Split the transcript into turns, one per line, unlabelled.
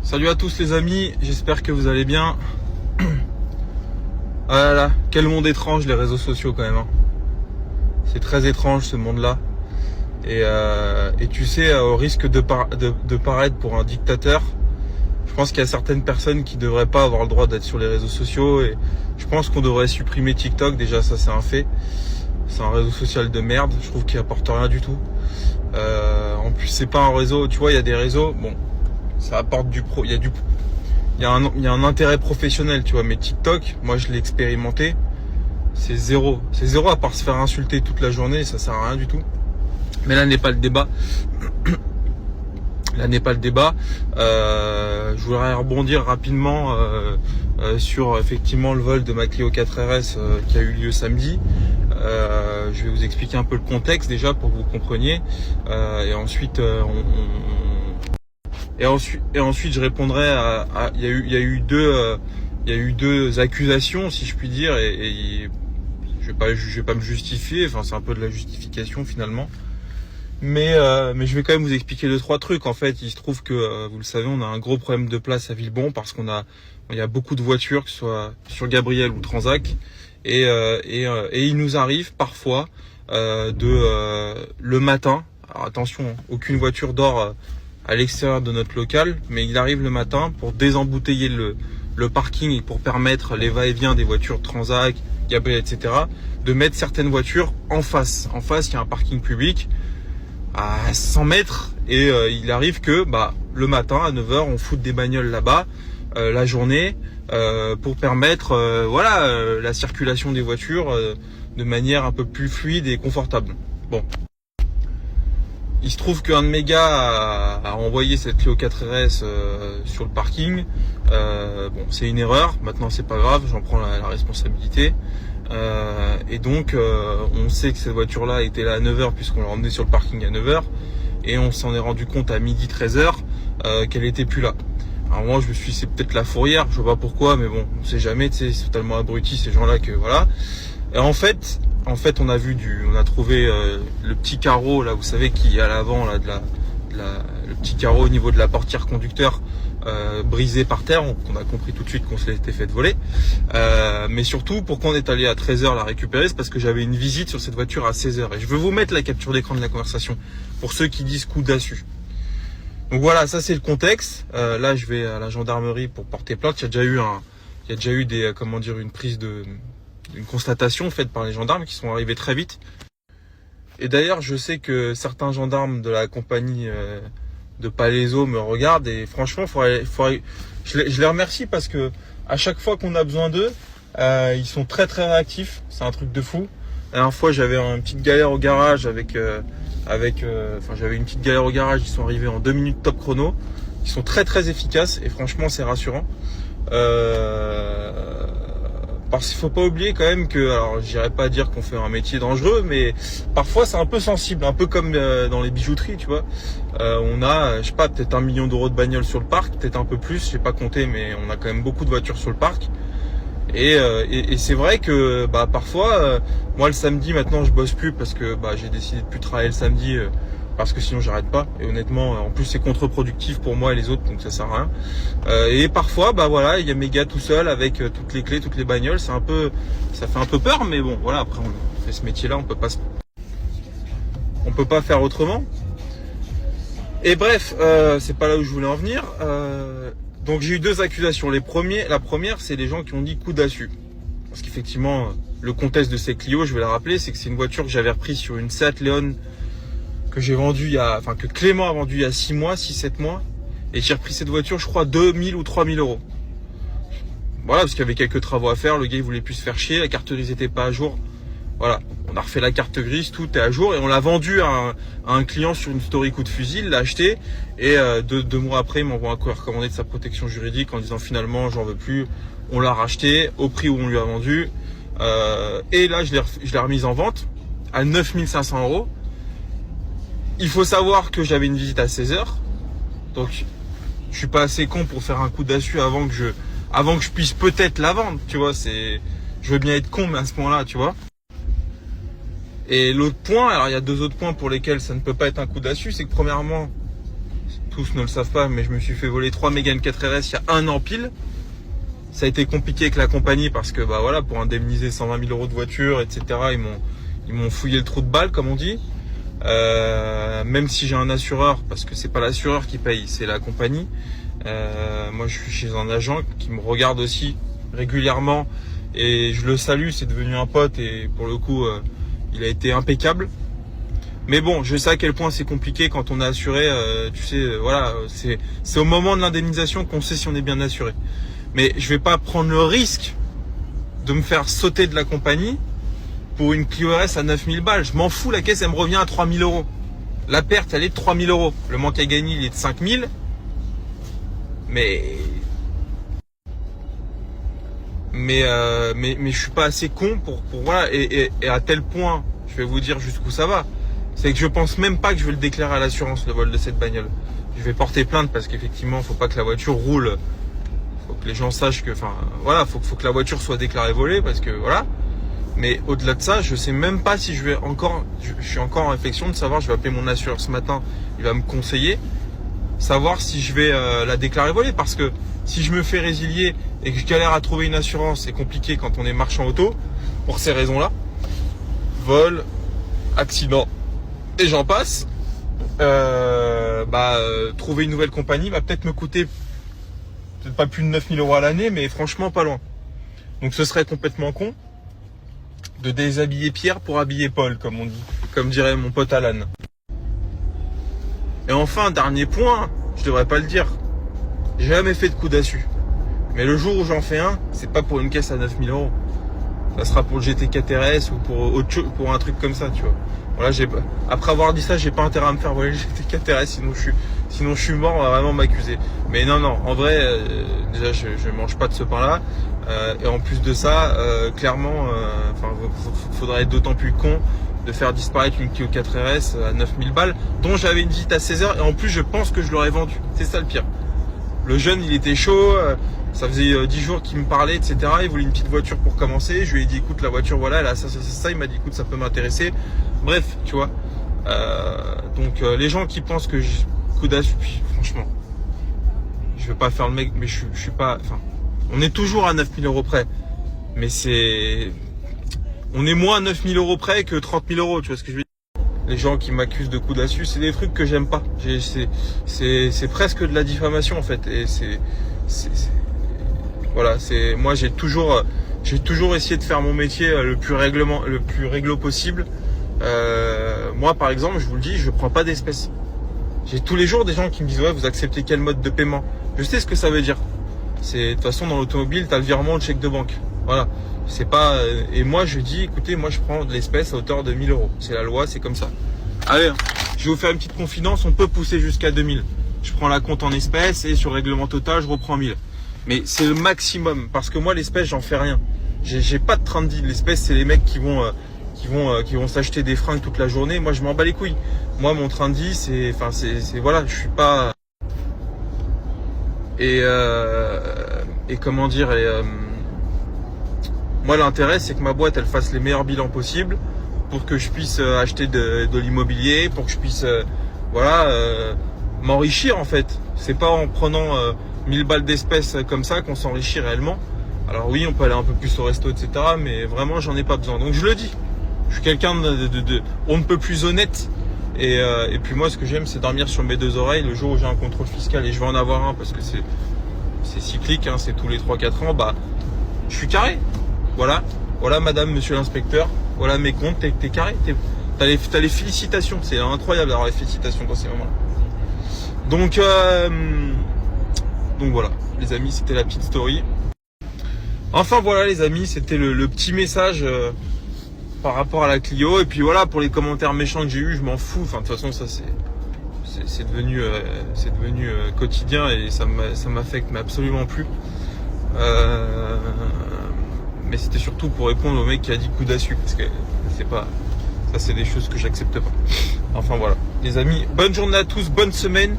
Salut à tous les amis, j'espère que vous allez bien. Ah là là, quel monde étrange les réseaux sociaux quand même. C'est très étrange ce monde-là. Et tu sais, au risque de paraître pour un dictateur, je pense qu'il y a certaines personnes qui devraient pas avoir le droit d'être sur les réseaux sociaux. Et je pense qu'on devrait supprimer TikTok, déjà ça c'est un fait. C'est un réseau social de merde, je trouve qu'il apporte rien du tout. En plus c'est pas un réseau, tu vois, il y a des réseaux, bon, ça apporte il y a un intérêt professionnel, tu vois, mais TikTok, moi je l'ai expérimenté, c'est zéro à part se faire insulter toute la journée, ça sert à rien du tout. Mais là n'est pas le débat. Je voudrais rebondir rapidement sur effectivement le vol de ma Clio 4RS qui a eu lieu samedi. Je vais vous expliquer un peu le contexte déjà pour que vous compreniez, et ensuite je répondrai il y a eu deux accusations, si je puis dire, et je vais pas me justifier, enfin c'est un peu de la justification finalement. Mais je vais quand même vous expliquer 2-3 trucs. En fait, il se trouve que vous le savez, on a un gros problème de place à Villebon parce il y a beaucoup de voitures, que ce soit sur Gabriel ou Transac, et il nous arrive parfois le matin. Alors attention, aucune voiture dort à l'extérieur de notre local, mais il arrive le matin pour désembouteiller le parking et pour permettre les va-et-vient des voitures Transac, Gabriel, etc., de mettre certaines voitures en face. En face, il y a un parking public à 100 mètres et il arrive que le matin à 9h on fout des bagnoles là-bas la journée pour permettre la circulation des voitures de manière un peu plus fluide et confortable. Bon, il se trouve qu'un de mes gars a envoyé cette Clio 4RS sur le parking. Bon, c'est une erreur, maintenant c'est pas grave, j'en prends la responsabilité. Et donc on sait que cette voiture là était là à 9h puisqu'on l'a emmenée sur le parking à 9h, et on s'en est rendu compte à midi 13h qu'elle était plus là. Alors moi je me suis dit c'est peut-être la fourrière, je vois pas pourquoi, mais bon, on sait jamais, tu sais, c'est totalement abruti ces gens là que voilà. Et en fait on a trouvé le petit carreau là, vous savez, qui est à l'avant là le petit carreau au niveau de la portière conducteur brisé par terre. On a compris tout de suite qu'on se l'était fait voler, mais surtout pourquoi on est allé à 13h la récupérer, c'est parce que j'avais une visite sur cette voiture à 16h, et je veux vous mettre la capture d'écran de la conversation pour ceux qui disent coup d'assu. Donc voilà, ça c'est le contexte. Là je vais à la gendarmerie pour porter plainte. Il y a déjà eu une constatation faite par les gendarmes qui sont arrivés très vite. Et d'ailleurs je sais que certains gendarmes de la compagnie de Palaiso me regardent, et franchement je les remercie parce que à chaque fois qu'on a besoin d'eux, ils sont très très réactifs. C'est un truc de fou. La dernière fois j'avais une petite galère au garage j'avais une petite galère au garage, ils sont arrivés en 2 minutes top chrono. Ils sont très très efficaces et franchement c'est rassurant. Parce qu'il faut pas oublier quand même que, alors j'irais pas dire qu'on fait un métier dangereux, mais parfois c'est un peu sensible, un peu comme dans les bijouteries, tu vois. On a, je sais pas, peut-être 1 million d'euros de bagnoles sur le parc, peut-être un peu plus, j'ai pas compté, mais on a quand même beaucoup de voitures sur le parc. Et c'est vrai que parfois, moi le samedi maintenant je bosse plus parce que j'ai décidé de plus travailler le samedi. Parce que sinon j'arrête pas, et honnêtement en plus c'est contre-productif pour moi et les autres, donc ça sert à rien. Et parfois il y a mes gars tout seul avec toutes les clés, toutes les bagnoles, ça fait un peu peur, mais bon voilà, après on fait ce métier là, on peut pas faire autrement. Et bref, c'est pas là où je voulais en venir. Donc j'ai eu 2 accusations. La première, c'est les gens qui ont dit coup d'assu, parce qu'effectivement le contexte de ces Clio, je vais le rappeler, c'est que c'est une voiture que j'avais reprise sur une Seat Leon que que Clément a vendu il y a 6-7 mois, et j'ai repris cette voiture, je crois, 2000 ou 3000 euros. Voilà, parce qu'il y avait quelques travaux à faire, le gars il voulait plus se faire chier, la carte grise était pas à jour. Voilà, on a refait la carte grise, tout est à jour, et on l'a vendu à un client sur une story coup de fusil, il l'a acheté, et 2 mois après, il m'envoie un courrier recommandé de sa protection juridique en disant finalement j'en veux plus, on l'a racheté au prix où on lui a vendu, et là je l'ai remise en vente à 9500 euros. Il faut savoir que j'avais une visite à 16h, donc je suis pas assez con pour faire un coup d'assu avant que je puisse peut-être la vendre, tu vois. Je veux bien être con, mais à ce point-là, tu vois. Et l'autre point, alors il y a 2 autres points pour lesquels ça ne peut pas être un coup d'assu, c'est que premièrement, tous ne le savent pas, mais je me suis fait voler 3 Mégane 4RS il y a 1 an pile. Ça a été compliqué avec la compagnie parce que bah voilà, pour indemniser 120 000 euros de voiture, etc. Ils m'ont fouillé le trou de balle, comme on dit. Même si j'ai un assureur, parce que c'est pas l'assureur qui paye, c'est la compagnie. Moi, je suis chez un agent qui me regarde aussi régulièrement et je le salue. C'est devenu un pote et pour le coup, il a été impeccable. Mais bon, je sais à quel point c'est compliqué quand on est assuré. Tu sais, voilà, c'est au moment de l'indemnisation qu'on sait si on est bien assuré. Mais je vais pas prendre le risque de me faire sauter de la compagnie pour une Clio RS à 9000 balles. Je m'en fous, la caisse, elle me revient à 3000 euros. La perte, elle est de 3000 euros. Le manque à gagner, il est de 5000. Mais je suis pas assez con pour voilà. Et à tel point, je vais vous dire jusqu'où ça va. C'est que je pense même pas que je vais le déclarer à l'assurance, le vol de cette bagnole. Je vais porter plainte parce qu'effectivement, faut pas que la voiture roule. Faut que les gens sachent que, enfin, voilà, faut que la voiture soit déclarée volée parce que, voilà. Mais au-delà de ça, je sais même pas si je vais encore, je suis encore en réflexion de savoir, je vais appeler mon assureur ce matin, il va me conseiller, savoir si je vais la déclarer volée parce que si je me fais résilier et que je galère à trouver une assurance, c'est compliqué quand on est marchand auto, pour ces raisons-là. Vol, accident, et j'en passe. Trouver une nouvelle compagnie va peut-être me coûter peut-être pas plus de 9000 euros à l'année, mais franchement pas loin. Donc ce serait complètement con de déshabiller Pierre pour habiller Paul, comme on dit, comme dirait mon pote Alan. Et enfin, dernier point, je devrais pas le dire, j'ai jamais fait de coup d'assu. Mais le jour où j'en fais un, c'est pas pour une caisse à 9000 euros. Ça sera pour le GT4 RS ou pour autre chose, pour un truc comme ça, tu vois. Voilà, après avoir dit ça, j'ai pas intérêt à me faire voler le GT4 RS, sinon je suis mort, on va vraiment m'accuser. Mais non, en vrai, déjà, je mange pas de ce pain-là. Et en plus de ça, clairement, faudrait être d'autant plus con de faire disparaître une Clio 4 RS à 9000 balles, dont j'avais une visite à 16h, et en plus, je pense que je l'aurais vendue. C'est ça le pire. Le jeune, il était chaud, ça faisait 10 jours qu'il me parlait, etc. Il voulait une petite voiture pour commencer. Je lui ai dit, écoute, la voiture, voilà, elle a ça. Il m'a dit, écoute, ça peut m'intéresser. Bref, tu vois. Donc, les gens qui pensent que j'ai coup d'assu, franchement, je veux pas faire le mec, mais je suis pas, enfin, on est toujours à 9000 euros près. Mais on est moins à 9000 euros près que 30 000 euros, tu vois ce que je veux dire. Les gens qui m'accusent de coup d'assu, c'est des trucs que j'aime pas. C'est presque de la diffamation en fait. Et voilà, moi j'ai toujours essayé de faire mon métier le plus réglo possible. Moi par exemple, je vous le dis, je prends pas d'espèces. J'ai tous les jours des gens qui me disent ouais, vous acceptez quel mode de paiement? Je sais ce que ça veut dire. De toute façon dans l'automobile, t'as le virement, le chèque de banque. Voilà. C'est pas. Et moi je dis, écoutez, moi je prends de l'espèce à hauteur de 1000 euros. C'est la loi, c'est comme ça. Allez, je vais vous faire une petite confidence, on peut pousser jusqu'à 2000. Je prends la compte en espèces et sur règlement total, je reprends 1000. Mais c'est le maximum parce que moi l'espèce, j'en fais rien. J'ai pas de train de vie. L'espèce, c'est les mecs qui vont s'acheter des fringues toute la journée. Moi je m'en bats les couilles. Moi mon train de vie, c'est voilà, je suis pas. Et comment dire, moi l'intérêt c'est que ma boîte elle fasse les meilleurs bilans possibles pour que je puisse acheter de l'immobilier, pour que je puisse m'enrichir en fait. C'est pas en prenant 1000 balles d'espèces comme ça qu'on s'enrichit réellement. Alors oui, on peut aller un peu plus au resto, etc. Mais vraiment j'en ai pas besoin. Donc je le dis, je suis quelqu'un on ne peut plus honnête. Et puis moi ce que j'aime c'est dormir sur mes deux oreilles. Le jour où j'ai un contrôle fiscal, et je vais en avoir un parce que c'est cyclique, hein, c'est tous les 3-4 ans, bah je suis carré. Voilà madame, monsieur l'inspecteur, voilà mes comptes, t'es carré, t'as les félicitations, c'est incroyable d'avoir les félicitations dans ces moments-là. Donc voilà, les amis, c'était la petite story. Enfin voilà les amis, c'était le petit message par rapport à la Clio. Et puis voilà, pour les commentaires méchants que j'ai eu, je m'en fous. Enfin de toute façon ça c'est devenu quotidien et ça m'affecte mais absolument plus. Mais c'était surtout pour répondre au mec qui a dit coup d'assu, parce que c'est des choses que j'accepte pas. Enfin voilà, les amis, bonne journée à tous, bonne semaine.